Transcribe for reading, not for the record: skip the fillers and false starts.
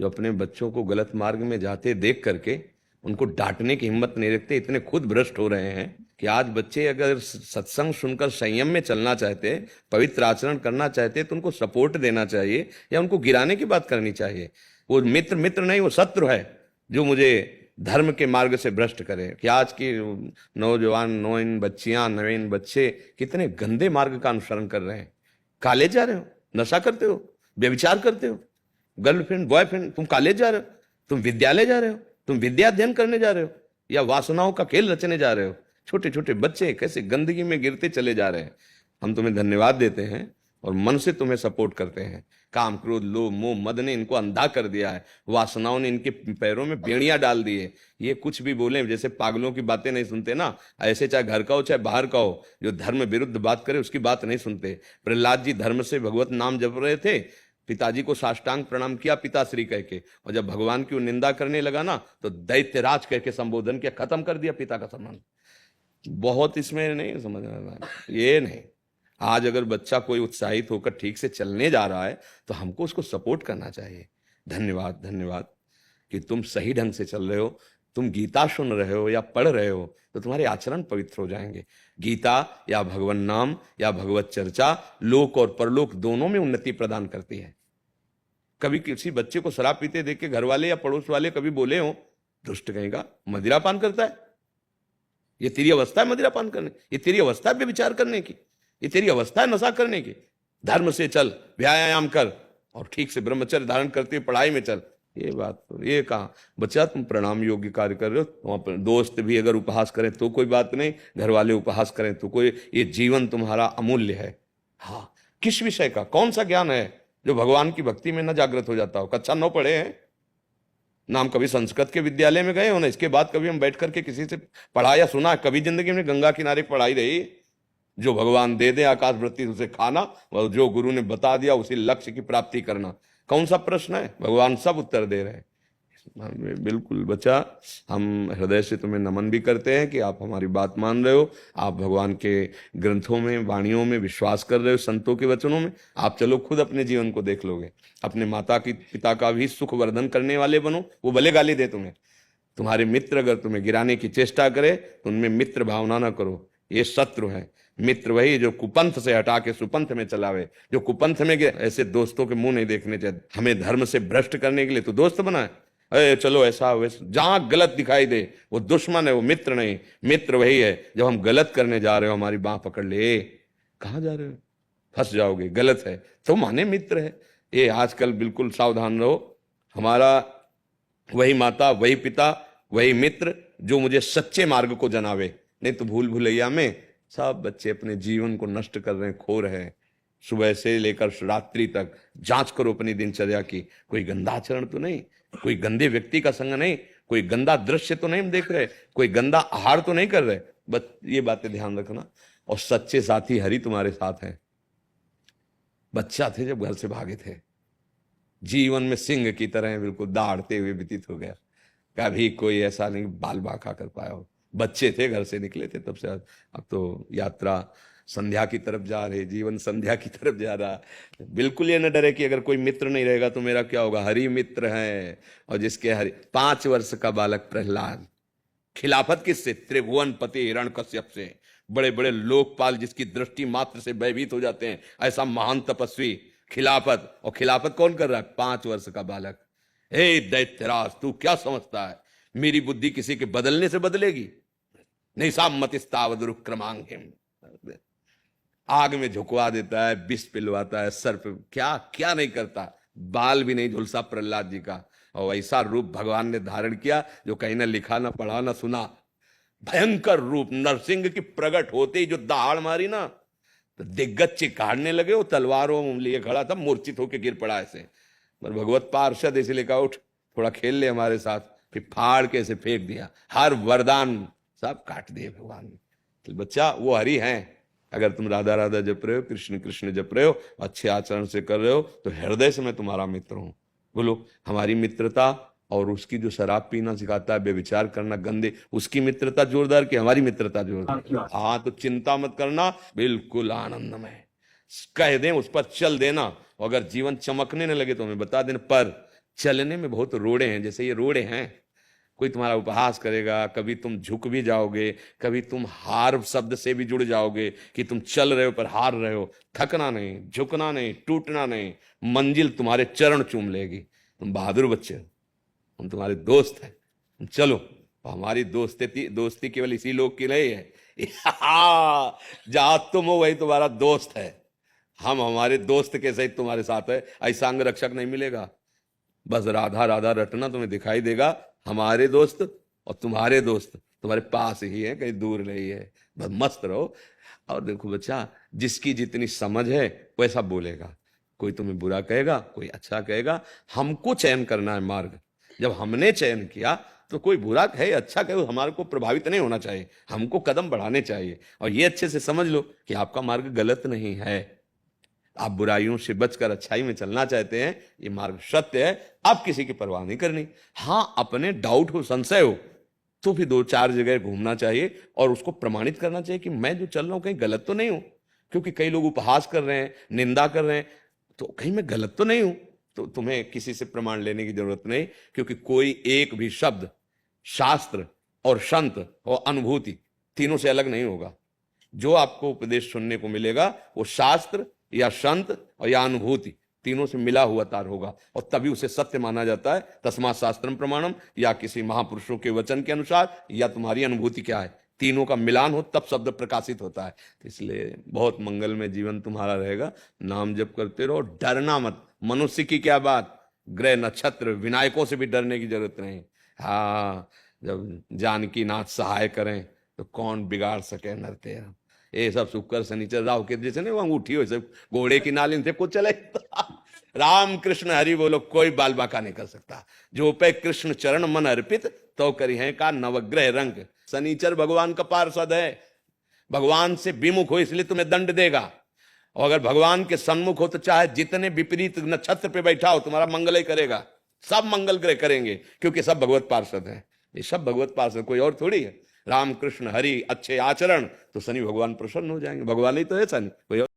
जो अपने बच्चों को गलत मार्ग में जाते देख करके उनको डांटने की हिम्मत नहीं रखते, इतने खुद भ्रष्ट हो रहे हैं कि आज बच्चे अगर सत्संग सुनकर संयम में चलना चाहते, पवित्र आचरण करना चाहते, तो उनको सपोर्ट देना चाहिए या उनको गिराने की बात करनी चाहिए। वो मित्र मित्र नहीं, वो शत्रु है जो मुझे धर्म के मार्ग से भ्रष्ट करे। कि आज की नौजवान नौइन बच्चियां नवीन बच्चे कितने गंदे मार्ग का अनुसरण कर रहे हैं। कॉलेज जा रहे हो, नशा करते हो, व्यभिचार करते हो, गर्लफ्रेंड बॉयफ्रेंड, तुम कॉलेज जा रहे हो, तुम विद्यालय जा रहे हो, तुम विद्या अध्ययन करने जा रहे हो या वासनाओं का खेल रचने जा रहे हो। छोटे छोटे बच्चे कैसे गंदगी में गिरते चले जा रहे हैं। हम तुम्हें धन्यवाद देते हैं और मन से तुम्हें सपोर्ट करते हैं। काम क्रोध लोभ मोह मद ने इनको अंधा कर दिया है, वासनाओं ने इनके पैरों में बेड़ियां डाल दी है। ये कुछ भी बोले जैसे पागलों की बातें नहीं सुनते ना, ऐसे चाहे घर का हो चाहे बाहर का हो, जो धर्म विरुद्ध बात करे उसकी बात नहीं सुनते। प्रहलाद जी धर्म से भगवत नाम जप रहे थे, पिताजी को साष्टांग प्रणाम किया पिताश्री कह के, और जब भगवान की निंदा करने लगा ना तो दैत्यराज कह के संबोधन किया, खत्म कर दिया पिता का सम्मान। बहुत इसमें नहीं समझ रहा, ये नहीं। आज अगर बच्चा कोई उत्साहित होकर ठीक से चलने जा रहा है तो हमको उसको सपोर्ट करना चाहिए। धन्यवाद धन्यवाद कि तुम सही ढंग से चल रहे हो। तुम गीता सुन रहे हो या पढ़ रहे हो तो तुम्हारे आचरण पवित्र हो जाएंगे। गीता या भगवान नाम या भगवत चर्चा लोक और परलोक दोनों में उन्नति प्रदान करती है। कभी किसी बच्चे को शराब पीते देख के घर वाले या पड़ोस वाले कभी बोले हो, दुष्ट कहेगा मदिरापान करता है, ये तेरी अवस्था है मदिरापान करने, ये तेरी अवस्था है व्यभिचार करने की, ये तेरी अवस्था है नशा करने की। धर्म से चल, व्यायाम कर और ठीक से ब्रह्मचर्य धारण करते हुए पढ़ाई में चल। ये बात तो ये कहा बच्चा तुम प्रणाम योग्य कार्य कर रहे हो, तुम दोस्त भी अगर उपहास करें तो कोई बात नहीं, घर वाले उपहास करें तो कोई, ये जीवन तुम्हारा अमूल्य है। हाँ, किस विषय का कौन सा ज्ञान है जो भगवान की भक्ति में न जागृत हो जाता हो। कक्षा 9 पढ़े हैं ना हम, कभी संस्कृत के विद्यालय में गए हो ना, इसके बाद कभी हम बैठ करके किसी से पढ़ा या सुना, कभी जिंदगी में गंगा किनारे पढ़ाई रही। जो भगवान दे दे आकाश वृत्ति उसे खाना और जो गुरु ने बता दिया उसी लक्ष्य की प्राप्ति करना, कौन सा प्रश्न है। भगवान सब उत्तर दे रहे हैं। बिल्कुल बच्चा, हम हृदय से तुम्हें नमन भी करते हैं कि आप हमारी बात मान रहे हो, आप भगवान के ग्रंथों में वाणियों में विश्वास कर रहे हो, संतों के वचनों में। आप चलो खुद अपने जीवन को देख लोगे, अपने माता की पिता का भी सुख वर्धन करने वाले बनो। वो भले गाली दे तुम्हें, तुम्हारे मित्र अगर तुम्हें गिराने की चेष्टा करे तो उनमें मित्र भावना ना करो, ये शत्रु है। मित्र वही जो कुपंथ से हटा के सुपंथ में चलावे, जो कुपंथ में ऐसे दोस्तों के मुंह नहीं देखने चाहिए। हमें धर्म से भ्रष्ट करने के लिए तो दोस्त बनाए, अरे चलो ऐसा वैसा, जहां गलत दिखाई दे वो दुश्मन है, वो मित्र नहीं। मित्र वही है जब हम गलत करने जा रहे हो हमारी बाह पकड़ ले, कहां जा रहे हो, फंस जाओगे, गलत है तो माने मित्र है। ये आजकल बिल्कुल सावधान रहो। हमारा वही माता वही पिता वही मित्र जो मुझे सच्चे मार्ग को जनावे, नहीं तो भूल भुलैया में सब बच्चे अपने जीवन को नष्ट कर रहे हैं, खो रहे हैं। सुबह से लेकर रात्रि तक जांच करो अपनी दिनचर्या की, कोई गंदा आचरण तो नहीं, कोई गंदे व्यक्ति का संग नहीं, कोई गंदा दृश्य तो नहीं हम देख रहे, कोई गंदा आहार तो नहीं कर रहे। बस ये बातें ध्यान रखना। और सच्चे साथी हरि तुम्हारे साथ हैं। बच्चा थे जब घर से भागे थे, जीवन में सिंह की तरह बिल्कुल दहाड़ते हुए व्यतीत हो गया। कभी कोई ऐसा नहीं बाल बांका कर पाया हो। बच्चे थे, घर से निकले थे तब से। अब तो यात्रा संध्या की तरफ जा रहे, जीवन संध्या की तरफ जा रहा। बिल्कुल ये न डरे कि अगर कोई मित्र नहीं रहेगा तो मेरा क्या होगा। हरि मित्र है। और जिसके हरि 5 वर्ष का बालक प्रहलाद, खिलाफत किससे, त्रिभुवन पति हिरण्यकश्यप से, बड़े बड़े लोकपाल जिसकी दृष्टि मात्र से भयभीत हो जाते हैं, ऐसा महान तपस्वी खिलाफत। और खिलाफत कौन कर रहा है, 5 वर्ष का बालक। हे दैत्यराज, तू क्या समझता है मेरी बुद्धि किसी के बदलने से बदलेगी? नहीं सामतिस्तावदुरुक्रमांगिम, आग में झुकवा देता है, विष पिलवाता है, सर पे क्या क्या नहीं करता, बाल भी नहीं झुलसा प्रहलाद जी का। और ऐसा रूप भगवान ने धारण किया जो कहीं ना लिखा ना पढ़ा ना सुना। भयंकर रूप, नरसिंह की प्रकट होते ही जो दहाड़ मारी ना तो दिग्गज चिकाड़ने लगे। वो तलवारों लिए खड़ा था, मूर्छित होकर गिर पड़ा ऐसे। पर भगवत पार्षद इसलिए कहा उठ थोड़ा खेल ले हमारे साथ, फिर फाड़ के ऐसे फेंक दिया। हर वरदान सब काट दिए भगवान ने। तो बच्चा वो हरि हैं। अगर तुम राधा राधा जप रहे हो, कृष्ण कृष्ण जप रहे हो, अच्छे आचरण से कर रहे हो तो हृदय से मैं तुम्हारा मित्र हूं। बोलो हमारी मित्रता और उसकी जो शराब पीना सिखाता है, व्यभिचार करना गंदे, उसकी मित्रता जोरदार कि हमारी मित्रता जोरदार? हाँ, तो चिंता मत करना, बिल्कुल आनंदमय। कह दें उस पर चल देना। अगर जीवन चमकने न लगे तो हमें बता देना। पर चलने में बहुत रोड़े हैं, जैसे ये रोड़े हैं। कोई तुम्हारा उपहास करेगा, कभी तुम झुक भी जाओगे, कभी तुम हार शब्द से भी जुड़ जाओगे कि तुम चल रहे हो पर हार रहे हो। थकना नहीं, झुकना नहीं, टूटना नहीं, मंजिल तुम्हारे चरण चूम लेगी। तुम बहादुर बच्चे हो, हम तुम्हारे दोस्त हैं, तुम चलो। हमारी दोस्ती केवल इसी लोग की नहीं है। जहां तुम हो वही तुम्हारा दोस्त है। हम हमारे दोस्त के सहित तुम्हारे साथ है, ऐसा अंग रक्षक नहीं मिलेगा। बस राधा राधा रटना तुम्हें दिखाई देगा। हमारे दोस्त और तुम्हारे दोस्त तुम्हारे पास ही है, कहीं दूर नहीं है। बस मस्त रहो। और देखो बच्चा, जिसकी जितनी समझ है वैसा बोलेगा। कोई तुम्हें बुरा कहेगा, कोई अच्छा कहेगा। हमको चयन करना है मार्ग। जब हमने चयन किया तो कोई बुरा कहे अच्छा कहे हमारे को प्रभावित नहीं होना चाहिए, हमको कदम बढ़ाने चाहिए। और ये अच्छे से समझ लो कि आपका मार्ग गलत नहीं है। आप बुराइयों से बचकर अच्छाई में चलना चाहते हैं, ये मार्ग सत्य है। आप किसी की परवाह नहीं करनी। हाँ, अपने डाउट हो, संशय हो तो भी 2-4 जगह घूमना चाहिए और उसको प्रमाणित करना चाहिए कि मैं जो चल रहा हूं कहीं गलत तो नहीं हूं। क्योंकि कई लोग उपहास कर रहे हैं, निंदा कर रहे हैं, तो कहीं मैं गलत तो नहीं हूं। तो तुम्हें किसी से प्रमाण लेने की जरूरत नहीं, क्योंकि कोई एक भी शब्द शास्त्र और संत और अनुभूति तीनों से अलग नहीं होगा। जो आपको उपदेश सुनने को मिलेगा वो शास्त्र या संत और या अनुभूति तीनों से मिला हुआ तार होगा, और तभी उसे सत्य माना जाता है। तस्मात् शास्त्रम प्रमाणम, या किसी महापुरुषों के वचन के अनुसार, या तुम्हारी अनुभूति क्या है, तीनों का मिलान हो तब शब्द प्रकाशित होता है। तो इसलिए बहुत मंगल में जीवन तुम्हारा रहेगा। नाम जप करते रहो, डरना मत। मनुष्य की क्या बात, ग्रह नक्षत्र विनायकों से भी डरने की जरूरत नहीं। हाँ, जब जानकी नाथ सहाय करें तो कौन बिगाड़ सके नरते। ये सब शुक्र शनिचर राहु के जैसे नहीं, वो अंगूठी हो सब घोड़े की नालिन से कुछ चले। राम कृष्ण हरि बोलो, कोई बाल बांका नहीं कर सकता। जो पे कृष्ण चरण मन अर्पित तो करी है का नवग्रह रंग। शनिचर भगवान का पार्षद है, भगवान से विमुख हो इसलिए तुम्हें दंड देगा। और अगर भगवान के सन्मुख हो तो चाहे जितने विपरीत नक्षत्र पे बैठा हो तुम्हारा मंगल ही करेगा। सब मंगल ग्रह करेंगे, क्योंकि सब भगवत पार्षद हैं। ये सब भगवत पार्षद, कोई और थोड़ी है। राम कृष्ण हरि अच्छे आचरण तो शनि भगवान प्रसन्न हो जाएंगे। भगवान ही तो है शनि, कोई और